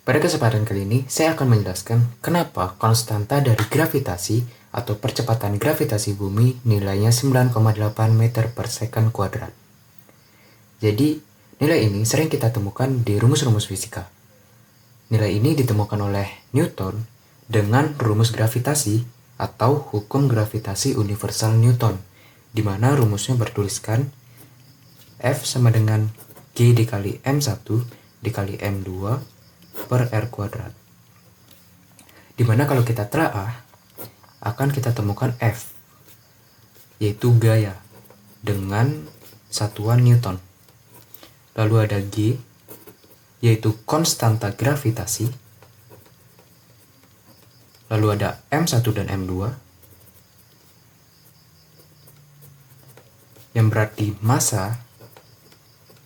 Pada kesempatan kali ini, saya akan menjelaskan kenapa konstanta dari gravitasi atau percepatan gravitasi bumi nilainya 9,8 meter per second kuadrat. Jadi, nilai ini sering kita temukan di rumus-rumus fisika. Nilai ini ditemukan oleh Newton dengan rumus gravitasi atau hukum gravitasi universal Newton, di mana rumusnya bertuliskan F sama dengan G dikali M1 dikali M2 per R kuadrat. Dimana kalau kita telaah, akan kita temukan F, yaitu gaya, dengan satuan Newton. Lalu ada G, yaitu konstanta gravitasi. Lalu ada M1 dan M2, yang berarti massa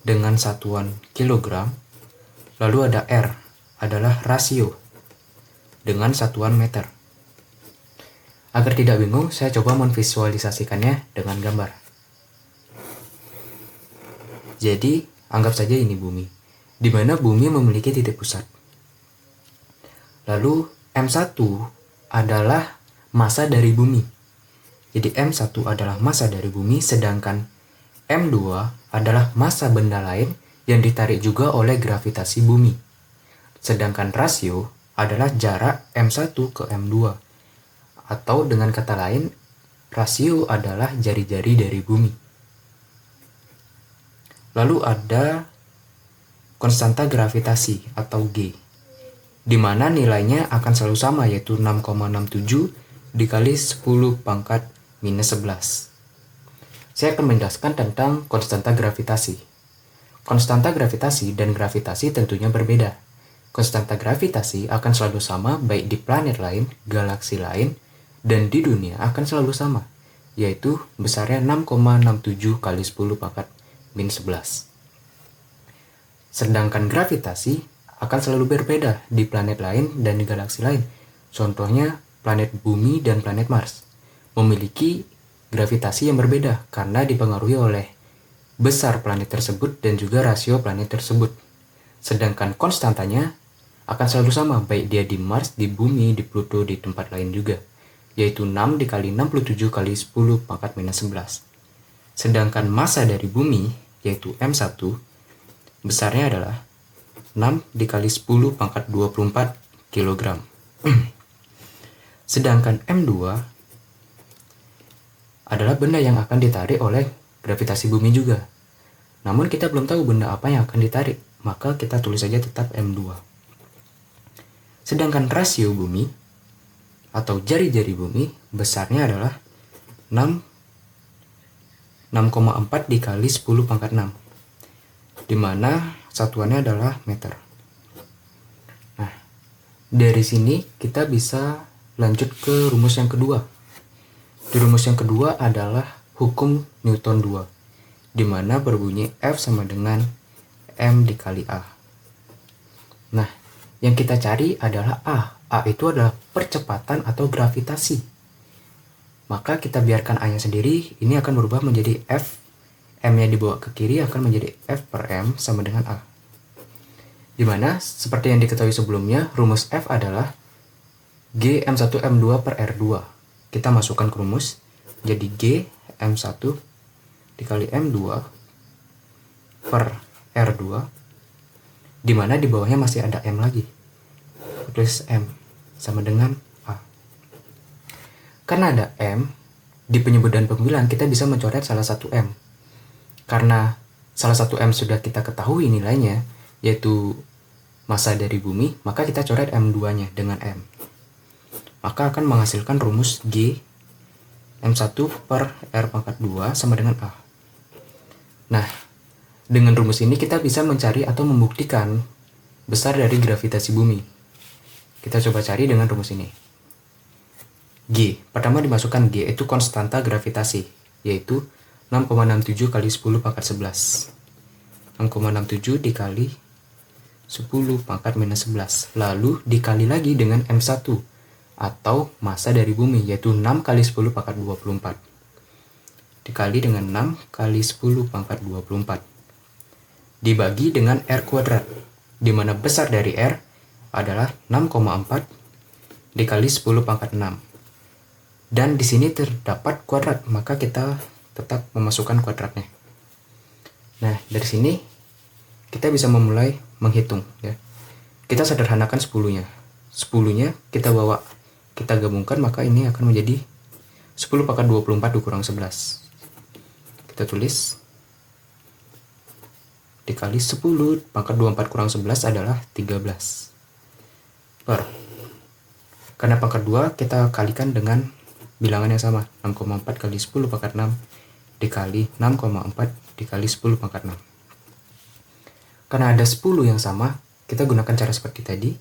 dengan satuan kilogram. Lalu ada R, adalah rasio dengan satuan meter. Agar tidak bingung, saya coba memvisualisasikannya dengan gambar. Jadi, anggap saja ini bumi, di mana bumi memiliki titik pusat. Lalu, M1 adalah massa dari bumi. Jadi, M1 adalah massa dari bumi, sedangkan M2 adalah massa benda lain yang ditarik juga oleh gravitasi bumi. Sedangkan rasio adalah jarak M1 ke M2. Atau dengan kata lain, rasio adalah jari-jari dari bumi. Lalu ada konstanta gravitasi atau G, di mana nilainya akan selalu sama, yaitu 6,67 dikali 10 pangkat minus 11. Saya akan menjelaskan tentang konstanta gravitasi. Konstanta gravitasi dan gravitasi tentunya berbeda. Konstanta gravitasi akan selalu sama baik di planet lain, galaksi lain, dan di dunia akan selalu sama, yaitu besarnya 6,67 kali 10 pangkat minus 11. Sedangkan gravitasi akan selalu berbeda di planet lain dan di galaksi lain. Contohnya, planet Bumi dan planet Mars memiliki gravitasi yang berbeda karena dipengaruhi oleh besar planet tersebut dan juga rasio planet tersebut. Sedangkan konstantanya akan selalu sama baik dia di Mars, di Bumi, di Pluto, di tempat lain juga, yaitu 6 dikali 67 kali 10 pangkat minus 11. Sedangkan massa dari Bumi, yaitu M1, besarnya adalah 6 dikali 10 pangkat 24 kg. Sedangkan M2 adalah benda yang akan ditarik oleh gravitasi bumi juga. Namun kita belum tahu benda apa yang akan ditarik, maka kita tulis saja tetap M2. Sedangkan rasio bumi atau jari-jari bumi besarnya adalah 6,4 dikali 10 pangkat 6, di mana satuannya adalah meter. Nah, dari sini kita bisa lanjut ke rumus yang kedua. Di rumus yang kedua adalah hukum Newton 2, di mana berbunyi F sama dengan M dikali A. Nah, yang kita cari adalah A. A itu adalah percepatan atau gravitasi. Maka kita biarkan A-nya sendiri, ini akan berubah menjadi F. M-nya dibawa ke kiri akan menjadi F per M sama dengan A. Di mana, seperti yang diketahui sebelumnya, rumus F adalah G M1 M2 per R2. Kita masukkan ke rumus, jadi G M1 dikali M2 per R2, di mana di bawahnya masih ada M lagi. Tulis M sama dengan A. Karena ada M, di penyebut dan pembilang kita bisa mencoret salah satu M. Karena salah satu M sudah kita ketahui nilainya, yaitu massa dari bumi, maka kita coret M2-nya dengan M. Maka akan menghasilkan rumus G M1 per R pangkat 2 sama dengan A. Nah, dengan rumus ini kita bisa mencari atau membuktikan besar dari gravitasi bumi. Kita coba cari dengan rumus ini. G, pertama dimasukkan G, itu konstanta gravitasi, yaitu 6,67 kali 10 pangkat 11. 6,67 dikali 10 pangkat minus 11. Lalu dikali lagi dengan M1, atau massa dari bumi, yaitu 6 kali 10 pangkat 24. Dikali dengan 6 kali 10 pangkat 24. Dibagi dengan R kuadrat, di mana besar dari R adalah 6,4 dikali 10 pangkat 6. Dan di sini terdapat kuadrat, maka kita tetap memasukkan kuadratnya. Nah, dari sini kita bisa memulai menghitung ya. Kita sederhanakan 10-nya. 10-nya kita gabungkan, maka ini akan menjadi 10 pangkat 24 dikurang 11. Kita tulis dikali 10 pangkat 24 kurang 11 adalah 13. Karena pangkat 2 kita kalikan dengan bilangan yang sama, 6,4 kali 10 pangkat 6 dikali 6,4 dikali 10 pangkat 6. Karena ada 10 yang sama, kita gunakan cara seperti tadi.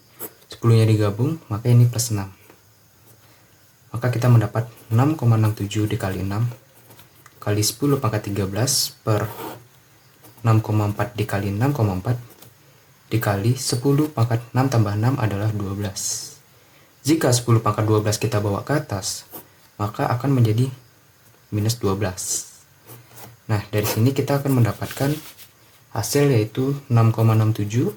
10-nya digabung, maka ini plus 6. Maka kita mendapat 6,67 dikali 6 kali 10 pangkat 13 per 6,4 dikali 6,4 dikali 10 pangkat 6 tambah 6 adalah 12. Jika 10 pangkat 12 kita bawa ke atas, maka akan menjadi minus 12. Nah, dari sini kita akan mendapatkan hasil yaitu 6,67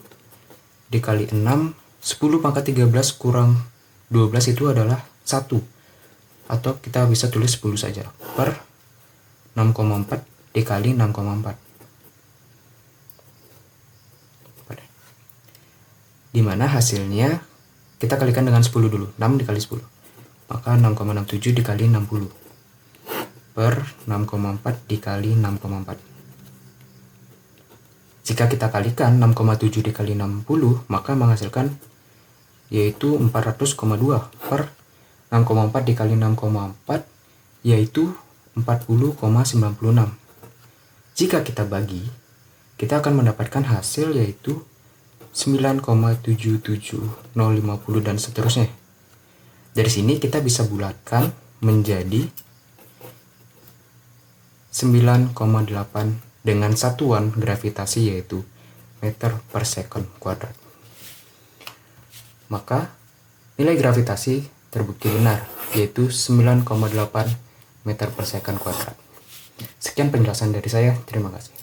dikali 6, 10 pangkat 13 kurang 12 itu adalah 1. Atau kita bisa tulis 10 saja, per 6,4 dikali 6,4. Dimana hasilnya kita kalikan dengan 10 dulu, 6 dikali 10. Maka 6,67 dikali 60 per 6,4 dikali 6,4. Jika kita kalikan 6,7 dikali 60, maka menghasilkan yaitu 400,2 per 6,4 dikali 6,4 yaitu 40,96. Jika kita bagi, kita akan mendapatkan hasil yaitu 9,77050 dan seterusnya. Dari sini kita bisa bulatkan menjadi 9,8 dengan satuan gravitasi yaitu meter per second kuadrat. Maka nilai gravitasi terbukti benar yaitu 9,8 meter per second kuadrat. Sekian penjelasan dari saya, terima kasih.